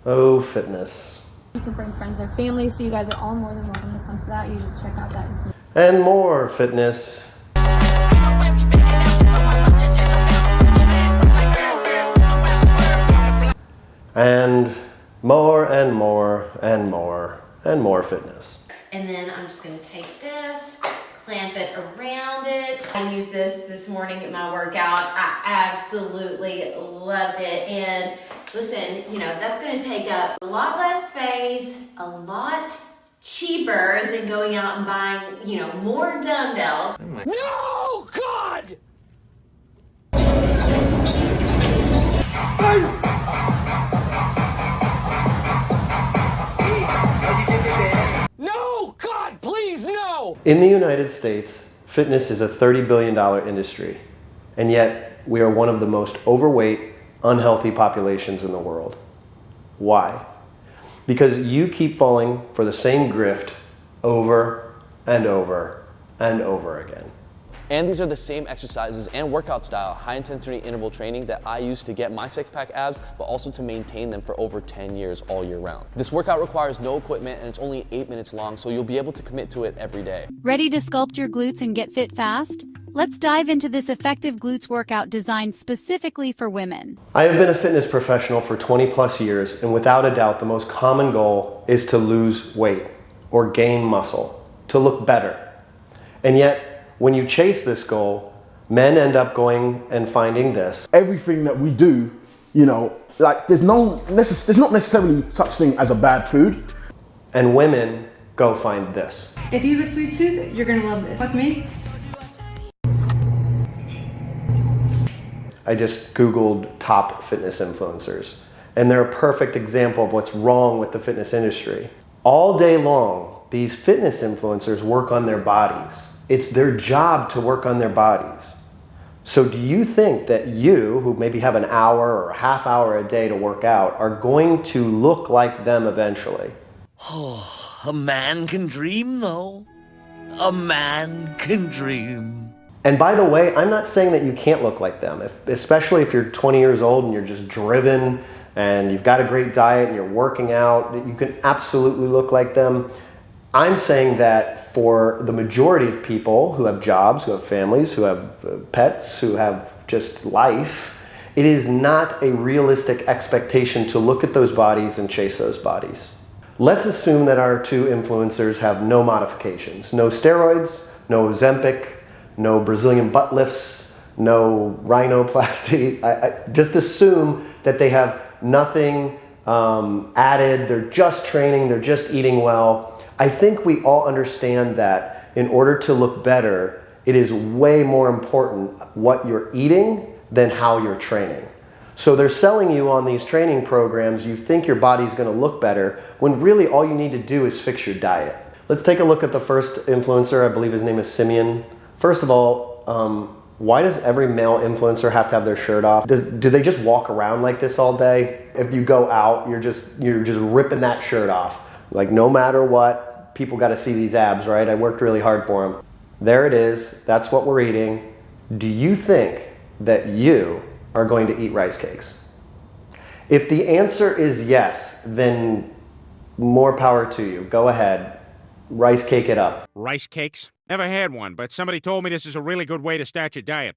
Oh, fitness. You can bring friends or family, so you guys are all more than welcome to come to that. You just check out that information. And more fitness. And more and more and more and more fitness. And then I'm just gonna take this, clamp it around it. I used this morning at my workout. I absolutely loved it. And listen, you know, that's gonna take up a lot less space, a lot cheaper than going out and buying, you know, more dumbbells. No, God! No, God, please, no! In the United States, fitness is a $30 billion industry, and yet we are one of the most overweight, unhealthy populations in the world. Why? Because you keep falling for the same grift over and over and over again. And these are the same exercises and workout style, high intensity interval training that I use to get my six-pack abs, but also to maintain them for over 10 years all year round. This workout requires no equipment and it's only 8 minutes long, so you'll be able to commit to it every day. Ready to sculpt your glutes and get fit fast? Let's dive into this effective glutes workout designed specifically for women. I have been a fitness professional for 20 plus years, and without a doubt, the most common goal is to lose weight or gain muscle, to look better. And yet, when you chase this goal, men end up going and finding this. Everything that we do, you know, like there's not necessarily such thing as a bad food. And women go find this. If you have a sweet tooth, you're gonna love this. Like me? I just Googled top fitness influencers, and they're a perfect example of what's wrong with the fitness industry. All day long, these fitness influencers work on their bodies. It's their job to work on their bodies. So do you think that you, who maybe have an hour or a half hour a day to work out, are going to look like them eventually? Oh, a man can dream, though. A man can dream. And by the way, I'm not saying that you can't look like them, especially if you're 20 years old and you're just driven and you've got a great diet and you're working out, you can absolutely look like them. I'm saying that for the majority of people who have jobs, who have families, who have pets, who have just life, it is not a realistic expectation to look at those bodies and chase those bodies. Let's assume that our two influencers have no modifications, no steroids, no Ozempic, no Brazilian butt lifts, no rhinoplasty. I just assume that they have nothing added, they're just training, they're just eating well. I think we all understand that in order to look better, it is way more important what you're eating than how you're training. So they're selling you on these training programs, you think your body's gonna look better, when really all you need to do is fix your diet. Let's take a look at the first influencer. I believe his name is Simeon. First of all, why does every male influencer have to have their shirt off? Do they just walk around like this all day? If you go out, you're just ripping that shirt off. Like no matter what, people got to see these abs, right? I worked really hard for them. There it is. That's what we're eating. Do you think that you are going to eat rice cakes? If the answer is yes, then more power to you. Go ahead. Rice cake it up. Rice cakes? Never had one, but somebody told me this is a really good way to start your diet.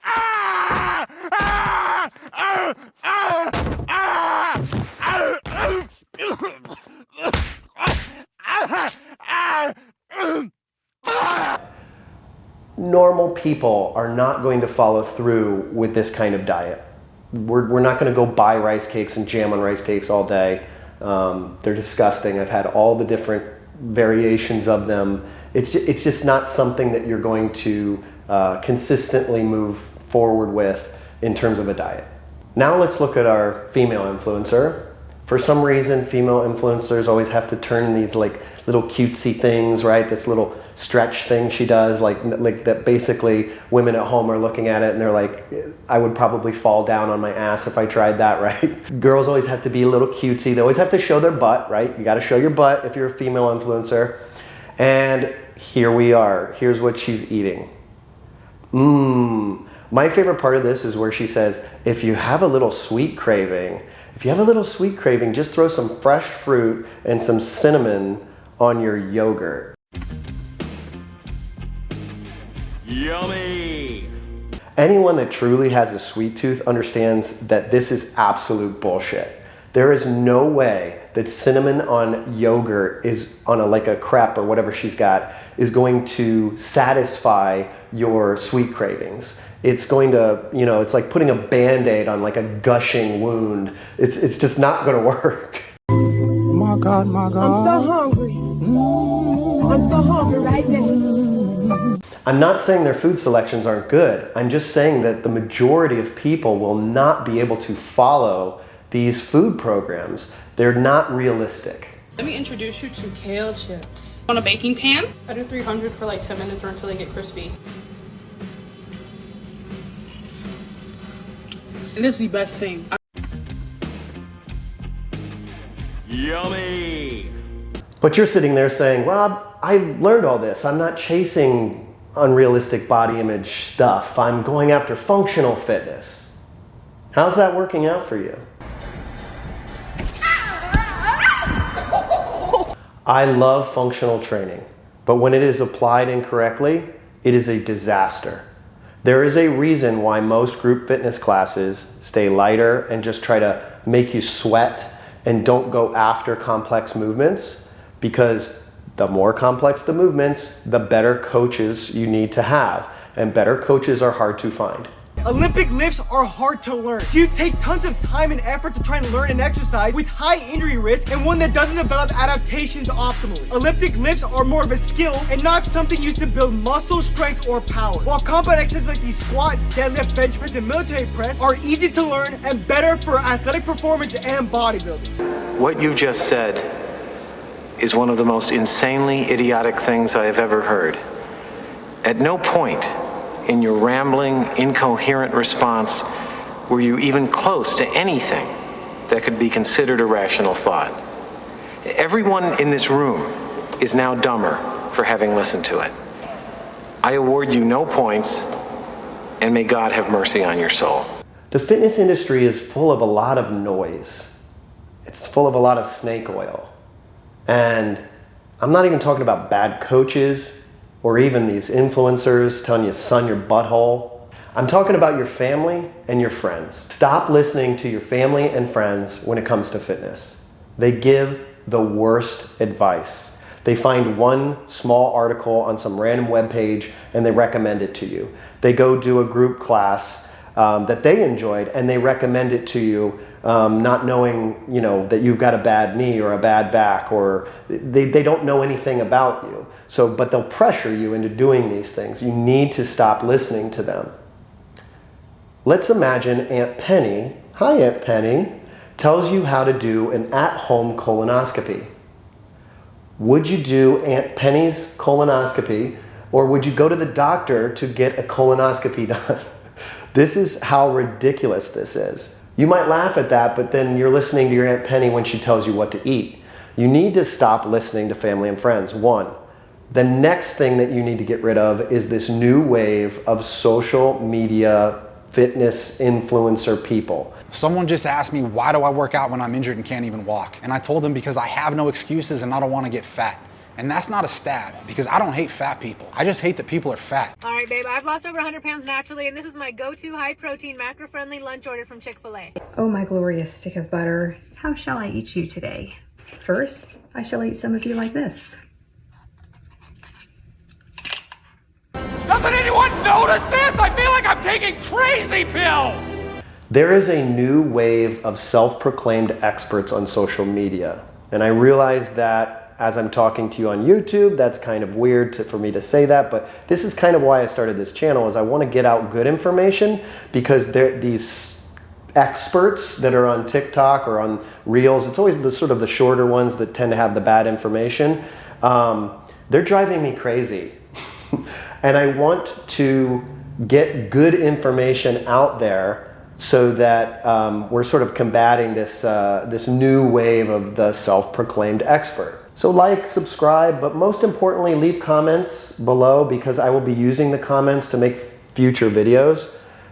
Ah! Ah! Ah! Ah! Ah! Normal people are not going to follow through with this kind of diet. We're not going to go buy rice cakes and jam on rice cakes all day. They're disgusting. I've had all the different variations of them. It's just not something that you're going to consistently move forward with in terms of a diet. Now let's look at our female influencer. For some reason, female influencers always have to turn these like little cutesy things, right? This little stretch thing she does, like that basically women at home are looking at it and they're like, I would probably fall down on my ass if I tried that, right? Girls always have to be a little cutesy. They always have to show their butt, right? You gotta show your butt if you're a female influencer. And here we are. Here's what she's eating. My favorite part of this is where she says, if you have a little sweet craving, If you have a little sweet craving, just throw some fresh fruit and some cinnamon on your yogurt. Yummy! Anyone that truly has a sweet tooth understands that this is absolute bullshit. There is no way that cinnamon on yogurt is on like a crepe or whatever she's got is going to satisfy your sweet cravings. It's going to, it's like putting a Band-Aid on like a gushing wound. It's just not going to work. My God, my God. I'm so hungry. I'm so hungry right now. I'm not saying their food selections aren't good. I'm just saying that the majority of people will not be able to follow these food programs. They're not realistic. Let me introduce you to kale chips. On a baking pan, I do 300 for like 10 minutes or until they get crispy. And this is the best thing. Yummy! But you're sitting there saying, Rob, I learned all this. I'm not chasing unrealistic body image stuff. I'm going after functional fitness. How's that working out for you? I love functional training, but when it is applied incorrectly, it is a disaster. There is a reason why most group fitness classes stay lighter and just try to make you sweat and don't go after complex movements, because the more complex the movements, the better coaches you need to have, and better coaches are hard to find. Olympic lifts are hard to learn. So you take tons of time and effort to try and learn an exercise with high injury risk and one that doesn't develop adaptations optimally. Olympic lifts are more of a skill and not something used to build muscle strength or power. While combat exercises like the squat, deadlift, bench press, and military press are easy to learn and better for athletic performance and bodybuilding. What you just said is one of the most insanely idiotic things I have ever heard. At no point in your rambling, incoherent response were you even close to anything that could be considered a rational thought. Everyone in this room is now dumber for having listened to it. I award you no points, and may God have mercy on your soul. The fitness industry is full of a lot of noise. It's full of a lot of snake oil. And I'm not even talking about bad coaches or even these influencers telling you, son, your butthole. I'm talking about your family and your friends. Stop listening to your family and friends when it comes to fitness. They give the worst advice. They find one small article on some random webpage and they recommend it to you. They go do a group class that they enjoyed and they recommend it to you, not knowing that you've got a bad knee or a bad back, or they don't know anything about you. But they'll pressure you into doing these things. You need to stop listening to them. Let's imagine Aunt Penny, hi Aunt Penny, tells you how to do an at-home colonoscopy. Would you do Aunt Penny's colonoscopy, or would you go to the doctor to get a colonoscopy done? This is how ridiculous this is. You might laugh at that, but then you're listening to your Aunt Penny when she tells you what to eat. You need to stop listening to family and friends, one. The next thing that you need to get rid of is this new wave of social media fitness influencer people. Someone just asked me, why do I work out when I'm injured and can't even walk? And I told them because I have no excuses and I don't want to get fat. And that's not a stab, because I don't hate fat people. I just hate that people are fat. All right, babe, I've lost over 100 pounds naturally, and this is my go-to high-protein, macro-friendly lunch order from Chick-fil-A. Oh, my glorious stick of butter. How shall I eat you today? First, I shall eat some of you like this. Doesn't anyone notice this? I feel like I'm taking crazy pills! There is a new wave of self-proclaimed experts on social media. And I realize that as I'm talking to you on YouTube, that's kind of weird for me to say that, but this is kind of why I started this channel, is I want to get out good information, because these experts that are on TikTok or on Reels, it's always the sort of the shorter ones that tend to have the bad information. They're driving me crazy. And I want to get good information out there so that we're sort of combating this new wave of the self-proclaimed expert. So like, subscribe, but most importantly, leave comments below, because I will be using the comments to make future videos.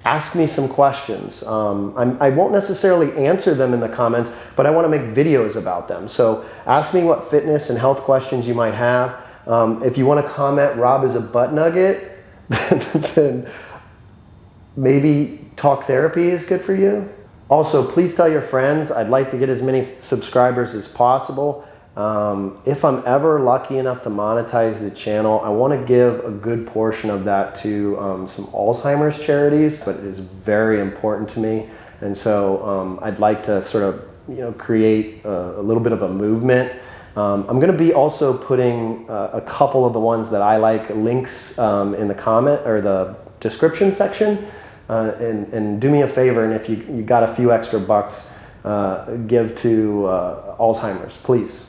ask me some questions. I won't necessarily answer them in the comments, but I want to make videos about them. So ask me what fitness and health questions you might have. If you want to comment, Rob is a butt nugget, then maybe talk therapy is good for you. Also, please tell your friends. I'd like to get as many subscribers as possible. If I'm ever lucky enough to monetize the channel, I want to give a good portion of that to some Alzheimer's charities, but it is very important to me. And so I'd like to sort of create a little bit of a movement. I'm going to be also putting a couple of the ones that I like links in the comment or the description section. And do me a favor, and if you got a few extra bucks, give to Alzheimer's, please.